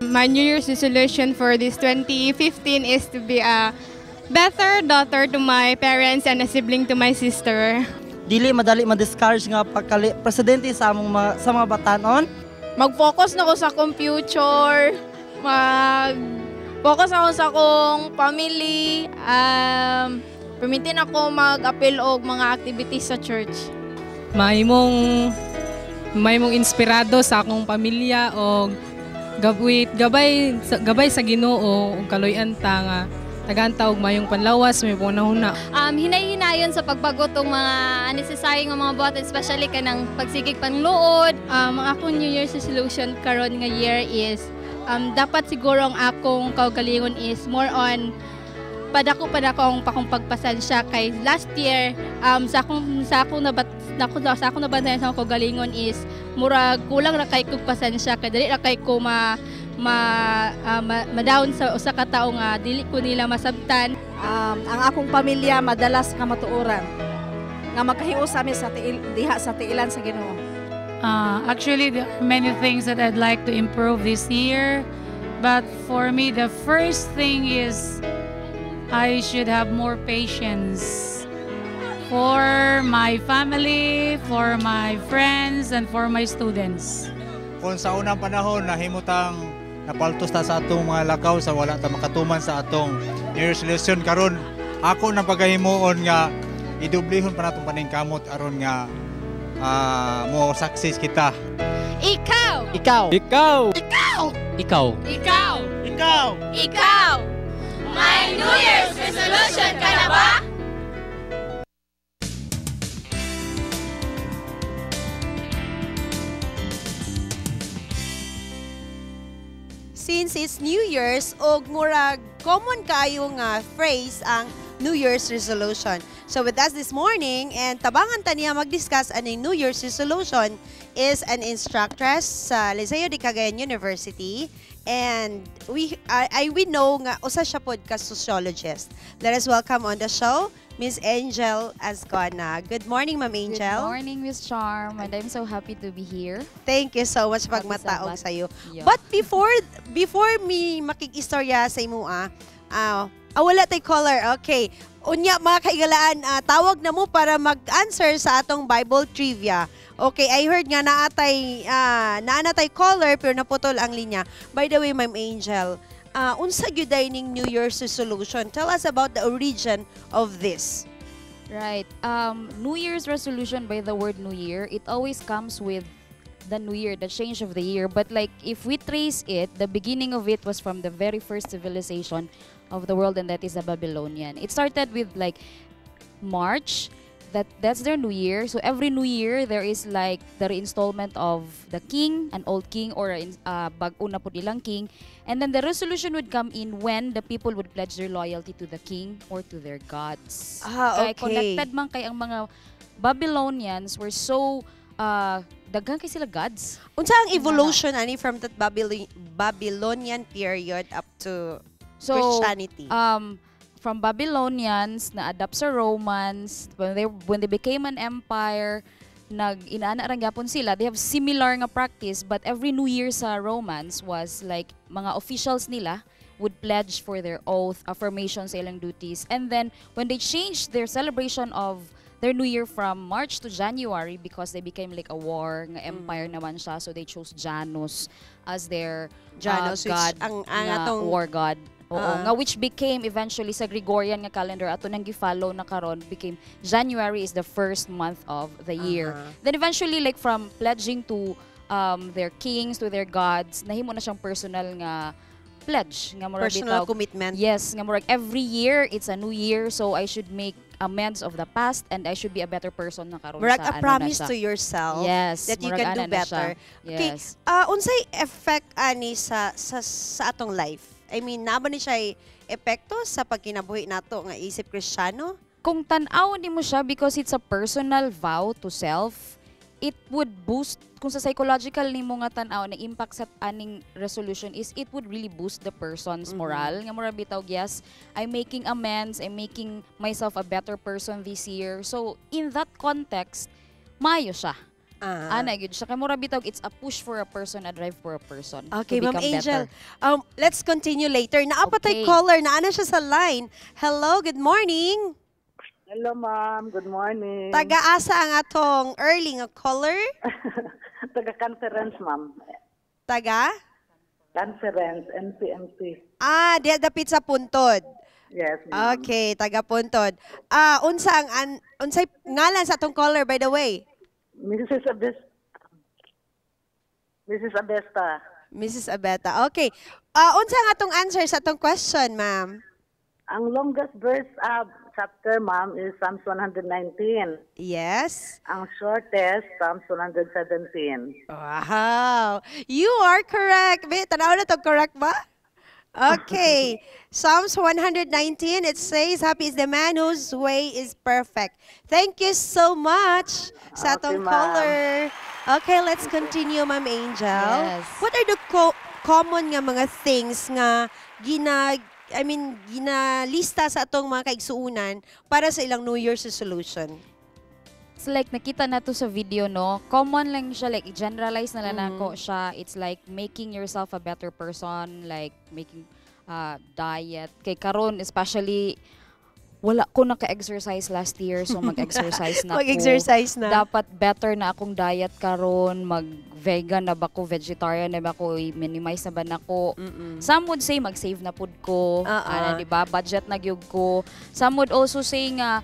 My New Year's resolution for this 2015 is to be a better daughter to my parents and a sibling to my sister. Dili madali ma-discourage nga pagkali presidente sa mga batanon. Mag-focus na ko sa computer, mag-focus ako sa akong family, permitin ako mag-appeal og mga activities sa church. May mong inspirado sa akong pamilya o gabay sa Ginoo ug kaloy-an ta nga tagantawag mayong panlawas may punahuna. Hinay-hinayon sa pagbago tong mga unnecessary nga mga buhaton, especially kanang pagsigig pangluod. Ang akong New Year's resolution karon nga year is dapat siguro ang akong kaugalingon is more on padako akong pagpasensya kay last year sa akong nabantayan sa akong kaugalingon is murag kulang ra kay kog pasensya kay dili ra kay ko ma-down sa usa ka tawo nga dili ko nila masabtan. Ang akong pamilya madalas nga matuoran nga makahius ami sa diha sa tiilan sa Ginoo. Actually, there are many things that I'd like to improve this year, but for me, the first thing is I should have more patience for my family, for my friends, and for my students. Kung sa unang panahon nahimutang napaltos ta sa atong mga lakaw sa wala ta makatuman sa atong New Year's resolution karon ako nang pagahimuon nga idublihon pa natong paningkamot aron nga mo success kita. Ikaw! Ikaw. Ikaw. Ikaw! Ikaw. Ikaw! Ikaw! Ikaw! May New Year's resolution ka na ba? Since it's New Year's, og murag common kayo nga phrase ang New Year's resolution. So with us this morning, and tabangan ta niya mag-discuss ano New Year's resolution is an instructress sa Liceo de Cagayan University. And we know nga usa siya podcast sociologist. Let us welcome on the show Miss Angel Azcona. Good morning, Ma'am Angel. Good morning, Miss Charm, and I'm so happy to be here. Thank you so much pagmataog sa iyo. Yeah. But before me makikistorya sa imo wala tay caller. Okay. Unya mga kaigalaan, tawag na mo para mag-answer sa atong Bible trivia. Okay, I heard nga naanatay caller pero naputol ang linya. By the way, Ma'am Angel, unsa gyud ning New Year's resolution? Tell us about the origin of this. Right. New Year's resolution, by the word New Year, it always comes with the New Year, the change of the year. But like if we trace it, the beginning of it was from the very first civilization of the world, and that is the Babylonian. It started with like March. That's their New Year. So every New Year there is like the reinstallment of the king, an old king, or bag-o na po nilang king, and then the resolution would come in when the people would pledge their loyalty to the king or to their gods. Okay. Kaya connected man kay ang mga Babylonians were so daghan kay sila gods. Unsa ang evolution ani from that Babylonian period up to Christianity? From Babylonians na adapt sa Romans, when they became an empire, inaana ra gyapon sila. They have similar nga practice, but every New Year sa Romans was like mga officials nila would pledge for their oath, affirmation sa ilang duties. And then when they changed their celebration of their New Year from March to January, because they became like a war nga empire naman siya, so they chose Janus as their god, ang atong war god. Nga which became eventually sa Gregorian nga calendar ato nang gi-follow na karon became January is the first month of the year. Then eventually like from pledging to their kings, to their gods, nahimo na siyang personal nga pledge nga murag personal commitment. Yes, nga murag every year it's a new year, so I should make amends of the past and I should be a better person na karon murag sa a promise to yourself, yes, that you can do better. Yes. Okay, unsay effect ani sa atong life? I mean, naba ni siya epekto sa pagkinabuhi nato nga isip Kristiyano? Kung tan-aw ni mo siya because it's a personal vow to self, it would boost, kung sa psychological ni mo nga tan-aw na impact sa aning resolution is it would really boost the person's moral. Nga mura bitaw, yes, I'm making amends, I'm making myself a better person this year. So, in that context, maayo siya. Ana gyud siya. Kay mura bitog it's a push for a person, a drive for a person. Okay, to Ma'am become Angel. better. Let's continue later. Naapatay Okay. caller, naana siya sa line. Hello, good morning. Hello, ma'am. Good morning. Taga-asa ang atong early nga caller? Taga-conference, ma'am. Taga? Conference, NCMC. Diya dapit sa Puntod. Yes, ma'am. Okay, taga Puntod. Unsay ngalan sa atong caller, by the way? Mrs. Abesta. Mrs. Abesta. Mrs. Abeta. Okay. Unsa ang atong answer sa atong question, ma'am? Ang longest verse chapter, ma'am, is Psalms 119. Yes. Ang shortest, Psalms 117. Wow. You are correct. Be, tanaw na to, correct ba? Okay. Psalms 119, it says, happy is the man whose way is perfect. Thank you so much sa Okay, atong ma'am. caller. Okay, let's continue, Ma'am Angel. Yes. What are the common nga mga things nga ginalista sa atong mga kaigsuunan para sa ilang New Year's resolution? It's like nakita na to sa video, no? Common lang siya, like i-generalize na lang nako siya. It's like making yourself a better person, like making diet. Kay karon especially wala ko naka-exercise last year, so mag-exercise na Mag-exercise ko. na. Dapat better na akong diet karon, mag-vegan na ba ko, vegetarian na ba ko, minimize na ba na ko. Some would say mag-save na pud ko, di ba? Budget na gyud ko. Some would also say nga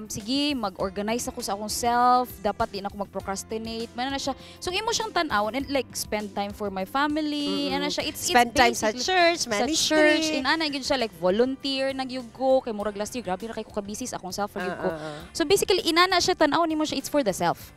sige, mag-organize ako sa akong self, dapat di na ako mag-procrastinate. Mana na siya. So imo siyang tan-awon and like spend time for my family. Ana siya, it's Spend time sa basically- church, sa ministry. church, ana gyud siya like volunteer na gyud ko kay murag last year grabe na kay ko ka-busy sa akong self gyud ko. So basically inana siya tan-awon nimo siya, it's for the self.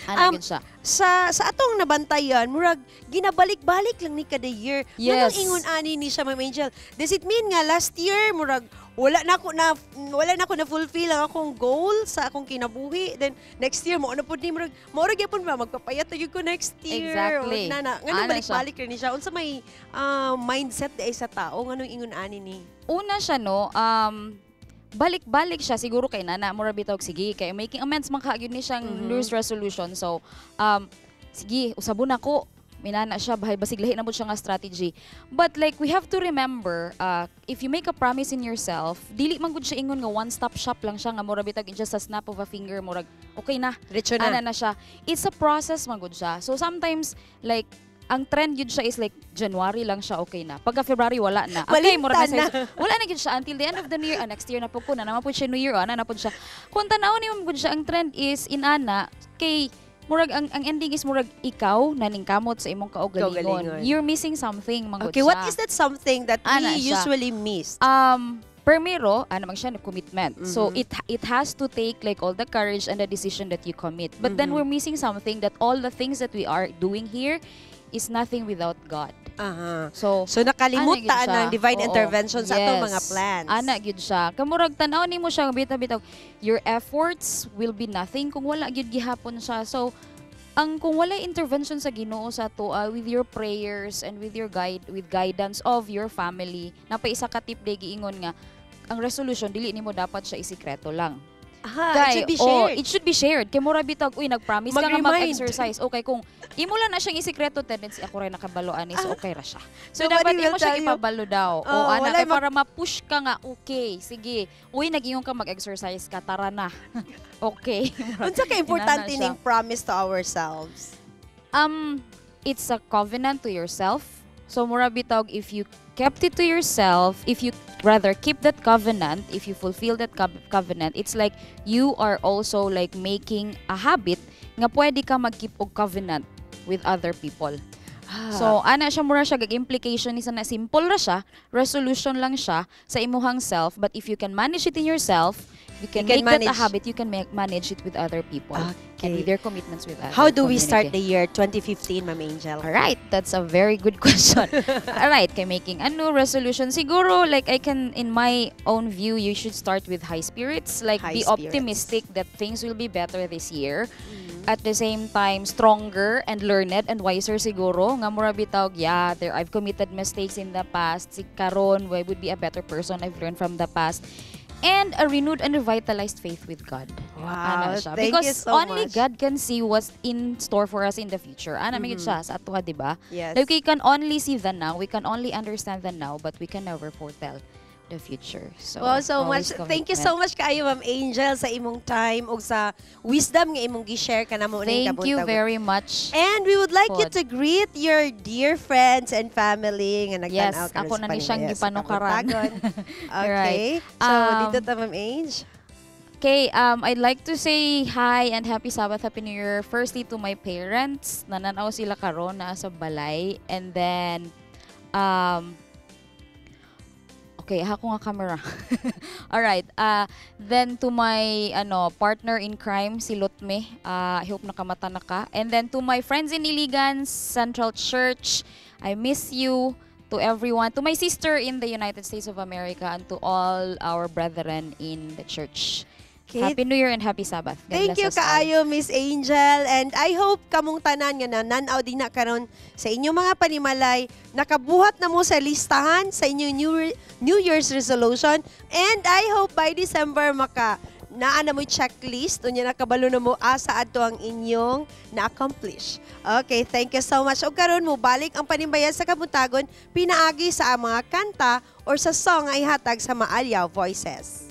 Ana gyud siya. Sa atong nabantayan, murag ginabalik-balik lang ni kada year. Yes. Nganong ingon ani ni siya, Ma'am Angel? Does it mean nga last year murag wala na ako na fulfill ang akong goal sa akong kinabuhi. Then next year mo ano pud ni murag gyapon ba magpapayat gyud ko next year. Exactly. Nganong Ana balik-balik rin ni siya. Unsa may mindset di sa tao nganong ingon ani ni? Una siya no, balik-balik siya siguro kay nana mura bitog sige kay making amends man kaagid ni siyang New Year's resolution. So sige usabon ako minana siya bahay basig lahi na mo siya nga strategy. But like we have to remember if you make a promise in yourself, dili man gud siya ingon nga one stop shop lang siya nga mura bitag just a snap of a finger murag okay na. Diretso na. Ana na siya. It's a process man gud siya. So sometimes like ang trend yun siya is like January lang siya okay na. Pagka February wala na. Okay, mura Malimtan na. Wala na yun siya until the end of the new year. Next year na po ko na naman po siya New Year. Ana na po siya. Kung tanaw ni mo siya, ang trend is inana kay murag ang ending is murag ikaw naningkamot sa imong kaugalingon. Kaugalingon. You're missing something mangod Okay, siya. what is that something that Ana we siya. usually miss? Primero, ano man siya, commitment. So it has to take like all the courage and the decision that you commit. But then we're missing something that all the things that we are doing here is nothing without God. So nakalimutan ana gyud siya. ng divine Oo. intervention sa atong Yes. mga plans. Ana gyud siya. Kamurag tanaw nimo siya bitaw-bitaw. Your efforts will be nothing kung wala gyud gihapon siya. So kung wala intervention sa Ginoo sa to with your prayers and with guidance of your family, napaisa ka tip day giingon nga ang resolution dili nimo dapat siya isikreto lang. it should be shared. It should be shared. Kay mura bitag, uy, nag-promise ka nga Mag-remind. mag-exercise. Okay, kung imo lang na siyang isikreto tendency, ako rin nakabaloan is okay ra siya. So, Nobody dapat will imo siya tell you. ipabalo daw. Oh, Ana, wala kay para ma-push ka nga, okay, sige. Uy, nag-iyon ka mag-exercise ka, tara na. Okay. Unsa ka importante Inana siya. ning promise to ourselves? It's a covenant to yourself. So, mura bitag, if you kept it to yourself, if you rather keep that covenant, if you fulfill that covenant, it's like you are also like making a habit nga pwede ka mag-keep og covenant with other people. So, ana siya mura siya gag-implication isa na simple ra siya, resolution lang siya sa imuhang self, but if you can manage it in yourself, you can make that a habit, you can manage it with other people and with their commitments with others. How do we start the year 2015, Ma'am Angel? Alright, that's a very good question. Alright, kay making a new resolution, siguro, like I can, in my own view, you should start with high spirits. Like, High be spirits. optimistic that things will be better this year. At the same time, stronger and learned and wiser siguro. Nga mura bitawg, yeah, I've committed mistakes in the past. Si karon, I would be a better person. I've learned from the past. and a renewed and revitalized faith with God. Wow, Ana siya. thank Because you so only much. God can see what's in store for us in the future. Ana mm siya sa atuha, di ba? Yes. Like we can only see the now, we can only understand the now, but we can never foretell the future. So, Wow, so much. always Thank you so commitment. much kaayo, Ma'am Angel, sa imong time o sa wisdom nga imong gi-share ka na mo ning Thank you kabuntag. very much. And we would like you Pod. to greet your dear friends and family nga Yes, nagtanaw karon ako sa na ni siyang Panimayas sa gipanukaran. Kabuntagon. Okay. Right. So, Um, dito ta, Ma'am Ange. Okay, I'd like to say hi and happy Sabbath, happy New Year. Firstly to my parents, nananaw sila karon na sa balay, and then okay, ako nga camera. All right. Then to my partner in crime, si Lutme. I hope nakamata na ka. And then to my friends in Iligan Central Church, I miss you. To everyone, to my sister in the United States of America, and to all our brethren in the church. Okay. Happy New Year and happy Sabbath. God Thank you bless us all. kaayo, Miss Angel. And I hope kamong tanan nga nananaw din na karon sa inyong mga panimalay, nakabuhat na mo sa listahan sa inyong New Year's resolution. And I hope by December naa na mo checklist unya nakabalo na mo asa adto ang inyong na-accomplish. Okay, thank you so much. O karon mo balik ang Panimbayan sa Kabuntagon pinaagi sa mga kanta or sa song ay hatag sa Maalyaw Voices.